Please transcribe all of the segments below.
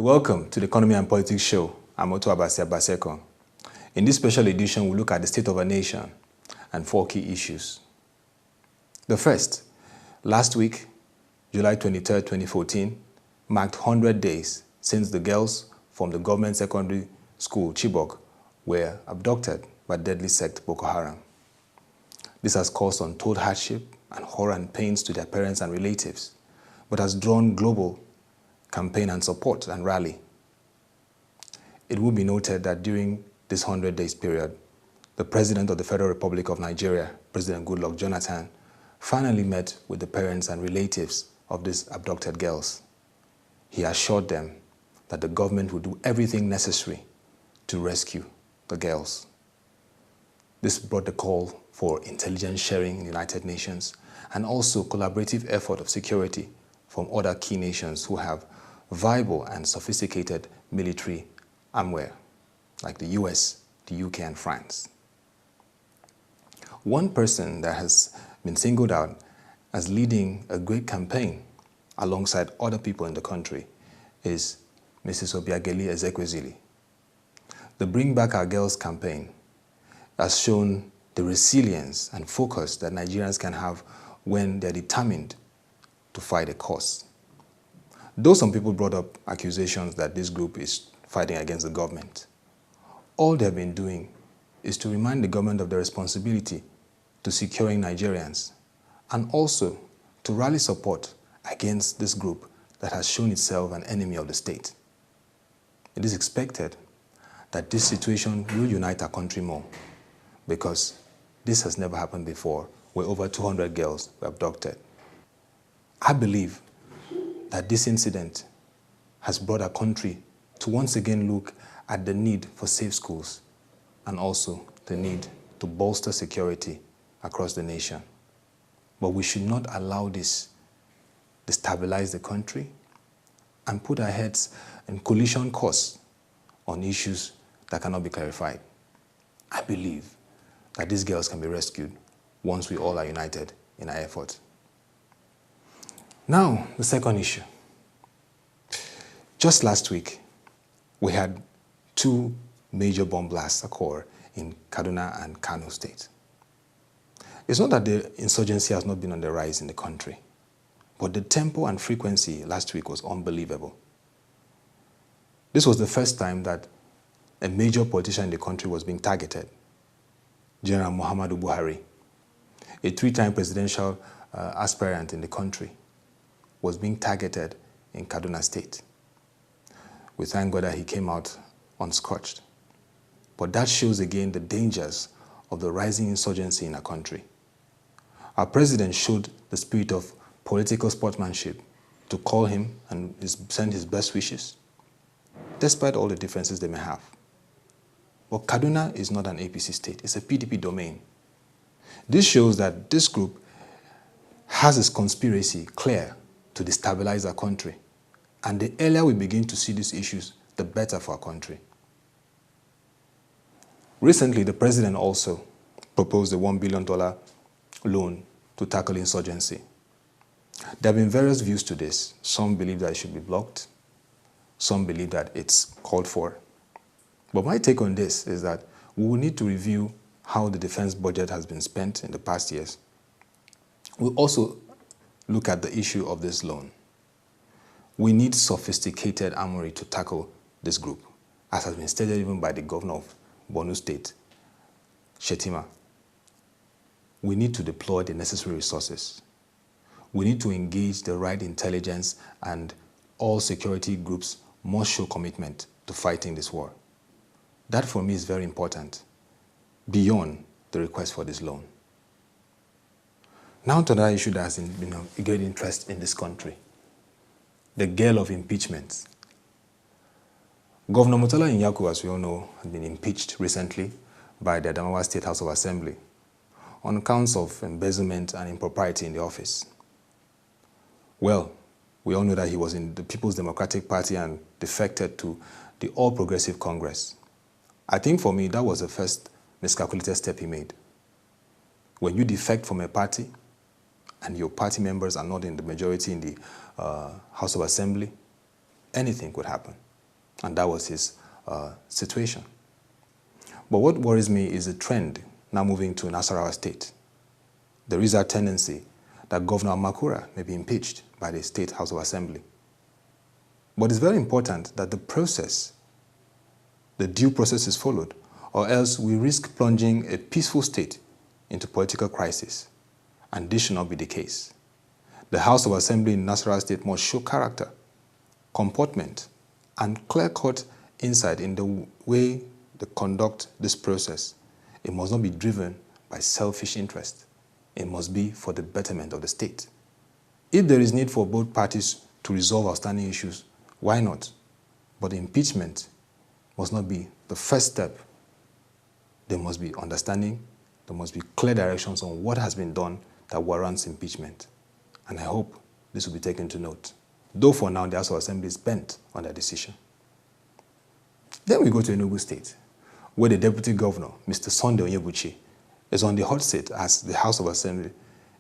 Welcome to the Economy and Politics Show. I'm Otto Abasi Abaseko. In this special edition, we look at the state of our nation and 4 key issues. The first, last week, July 23, 2014, marked 100 days since the girls from the government secondary school, Chibok, were abducted by deadly sect Boko Haram. This has caused untold hardship and horror and pains to their parents and relatives, but has drawn global campaign and support and rally. It will be noted that during this 100 days period, the President of the Federal Republic of Nigeria, President Goodluck Jonathan, finally met with the parents and relatives of these abducted girls. He assured them that the government would do everything necessary to rescue the girls. This brought the call for intelligence sharing in the United Nations and also collaborative effort of security from other key nations who have viable and sophisticated military armware, like the US, the UK, and France. One person that has been singled out as leading a great campaign alongside other people in the country is Mrs. Obiageli Ezekwesili. The Bring Back Our Girls campaign has shown the resilience and focus that Nigerians can have when they're determined to fight a cause. Though some people brought up accusations that this group is fighting against the government, all they've been doing is to remind the government of their responsibility to securing Nigerians and also to rally support against this group that has shown itself an enemy of the state. It is expected that this situation will unite our country more because this has never happened before, where over 200 girls were abducted. I believe that this incident has brought our country to once again look at the need for safe schools and also the need to bolster security across the nation. But we should not allow this destabilize the country and put our heads in collision course on issues that cannot be clarified. I believe that these girls can be rescued once we all are united in our efforts. Now, the second issue. Just last week, we had 2 major bomb blasts occur in Kaduna and Kano State. It's not that the insurgency has not been on the rise in the country, but the tempo and frequency last week was unbelievable. This was the first time that a major politician in the country was being targeted. General Muhammadu Buhari, a 3-time presidential aspirant in the country, was being targeted in Kaduna State. We thank God that he came out unscorched. But that shows again the dangers of the rising insurgency in our country. Our president showed the spirit of political sportsmanship to call him and send his best wishes, despite all the differences they may have. But Kaduna is not an APC state, it's a PDP domain. This shows that this group has its conspiracy clear to destabilize our country. And the earlier we begin to see these issues, the better for our country. Recently, the president also proposed a $1 billion loan to tackle insurgency. There have been various views to this. Some believe that it should be blocked. Some believe that it's called for. But my take on this is that we will need to review how the defense budget has been spent in the past years. We'll also look at the issue of this loan. We need sophisticated armory to tackle this group, as has been stated even by the governor of Borno State, Shetima. We need to deploy the necessary resources. We need to engage the right intelligence, and all security groups must show commitment to fighting this war. That for me is very important, beyond the request for this loan. Now to another issue that has been of great interest in this country, the Gale of Impeachment. Governor Murtala Nyako, as we all know, has been impeached recently by the Adamawa State House of Assembly on counts of embezzlement and impropriety in the office. Well, we all know that he was in the People's Democratic Party and defected to the All Progressive Congress. I think for me, that was the first miscalculated step he made. When you defect from a party and your party members are not in the majority in the House of Assembly, anything could happen. And that was his situation. But what worries me is the trend now moving to Nassarawa State. There is a tendency that Governor Makura may be impeached by the State House of Assembly. But it's very important that the due process is followed, or else we risk plunging a peaceful state into political crisis. And this should not be the case. The House of Assembly in Nassarawa State must show character, comportment, and clear-cut insight in the way they conduct this process. It must not be driven by selfish interest. It must be for the betterment of the state. If there is need for both parties to resolve outstanding issues, why not? But impeachment must not be the first step. There must be understanding. There must be clear directions on what has been done that warrants impeachment. And I hope this will be taken to note. Though for now, the House of Assembly is bent on their decision. Then we go to Enugu State, where the Deputy Governor, Mr. Sunday Onyebuchi, is on the hot seat as the House of Assembly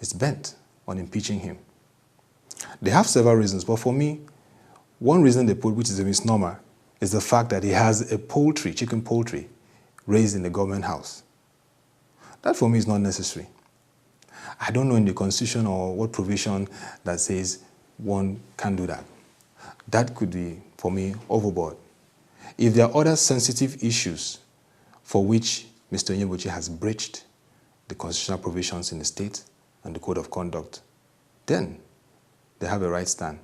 is bent on impeaching him. They have several reasons, but for me, one reason they put, which is a misnomer, is the fact that he has a poultry, chicken poultry, raised in the government house. That for me is not necessary. I don't know in the Constitution or what provision that says one can't do that. That could be, for me, overboard. If there are other sensitive issues for which Mr. Onyebuchi has breached the constitutional provisions in the state and the code of conduct, then they have a right stand.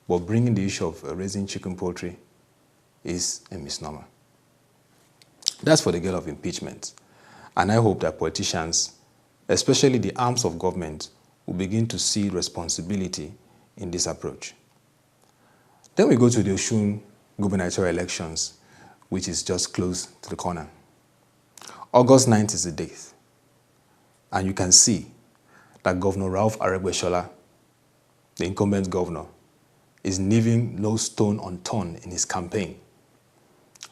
But bringing the issue of raising chicken poultry is a misnomer. That's for the Gale of Impeachment. And I hope that politicians, especially the arms of government, will begin to see responsibility in this approach. Then we go to the Osun Gubernatorial elections, which is just close to the corner. August 9th is the date. And you can see that Governor Ralph Aregbesola, the incumbent governor, is leaving no stone unturned in his campaign.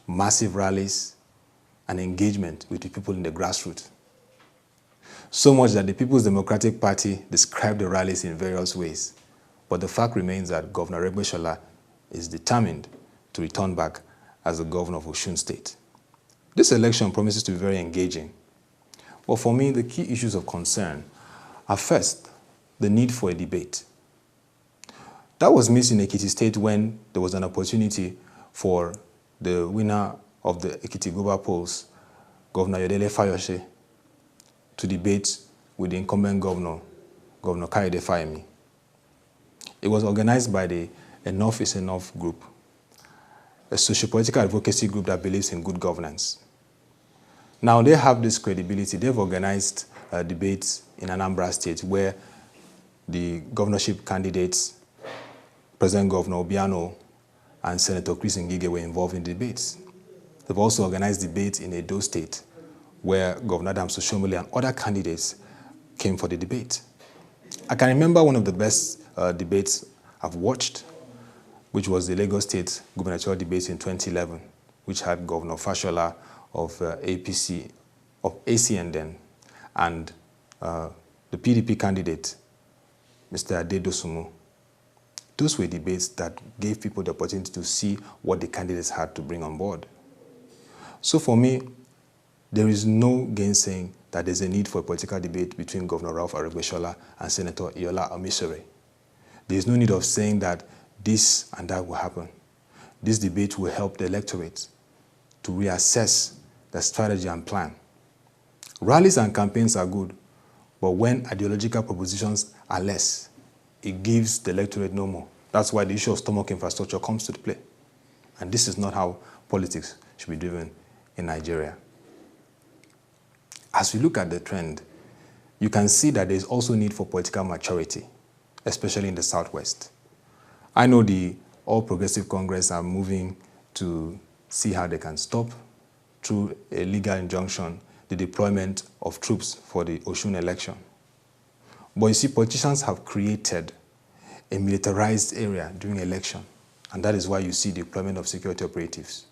Massive rallies and engagement with the people in the grassroots. So much that the People's Democratic Party described the rallies in various ways. But the fact remains that Governor Aregbesola is determined to return back as the governor of Osun State. This election promises to be very engaging. But for me, the key issues of concern are first, the need for a debate. That was missed in Ekiti State when there was an opportunity for the winner of the Ekiti Guber polls, Governor Yodele Fayose, to debate with the incumbent governor, Governor Kayode Fayemi. It was organized by the Enough is Enough group, a socio-political advocacy group that believes in good governance. Now they have this credibility. They've organized debates in Anambra State where the governorship candidates, President Governor Obiano and Senator Chris Ngige, were involved in debates. They've also organized debates in Edo State where Governor Adams Oshomole and other candidates came for the debate. I can remember one of the best debates I've watched, which was the Lagos State gubernatorial debate in 2011, which had Governor Fashola of APC, of ACN then, and the PDP candidate, Mr. Adedosumu. Those were debates that gave people the opportunity to see what the candidates had to bring on board. So for me, there is no gainsaying that there's a need for a political debate between Governor Ralph Aregbesola and Senator Iola Omisore. There is no need of saying that this and that will happen. This debate will help the electorate to reassess the strategy and plan. Rallies and campaigns are good, but when ideological propositions are less, it gives the electorate no more. That's why the issue of stomach infrastructure comes to play. And this is not how politics should be driven in Nigeria. As we look at the trend, you can see that there is also need for political maturity, especially in the Southwest. I know the All Progressive Congress are moving to see how they can stop, through a legal injunction, the deployment of troops for the Osun election. But you see, politicians have created a militarized area during election, and that is why you see the deployment of security operatives.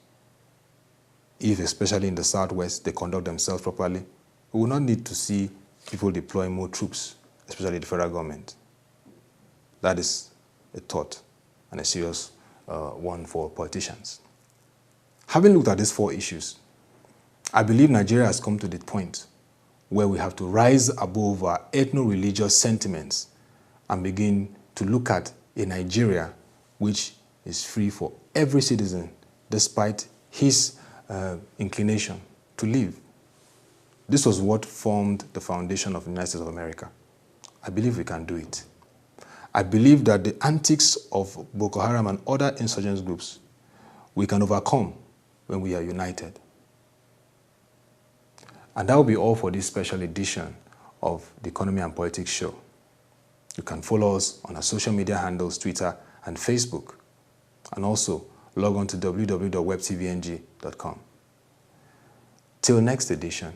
If, especially in the Southwest, they conduct themselves properly, we will not need to see people deploying more troops, especially the federal government. That is a thought and a serious one for politicians. Having looked at these 4 issues, I believe Nigeria has come to the point where we have to rise above our ethno-religious sentiments and begin to look at a Nigeria which is free for every citizen despite his inclination to live. This was what formed the foundation of the United States of America. I believe we can do it. I believe that the antics of Boko Haram and other insurgent groups we can overcome when we are united. And that will be all for this special edition of the Economy and Politics Show. You can follow us on our social media handles, Twitter and Facebook. And also log on to www.webtvng.com. Till next edition,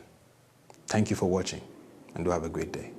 thank you for watching and do have a great day.